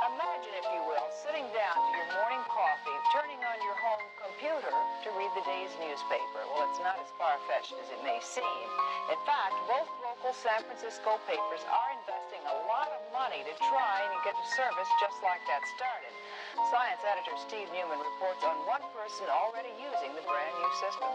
Imagine, if you will, sitting down to your morning coffee, turning on your home computer to read the day's newspaper. Well, it's not as far-fetched as it may seem. In fact, both local San Francisco papers are investing a lot of money to try and get a service just like that started. Science editor Steve Newman reports on one person already using the brand new system.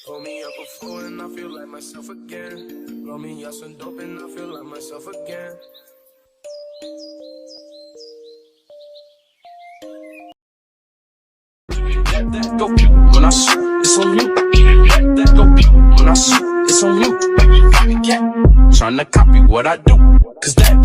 Pull me up a floor and I feel like myself again. Roll me up some dope and I feel like myself again. Let that go when I shoot, it's on you. Let that go when I shoot, it's on you. Copycat, trying to copy what I do, 'cause that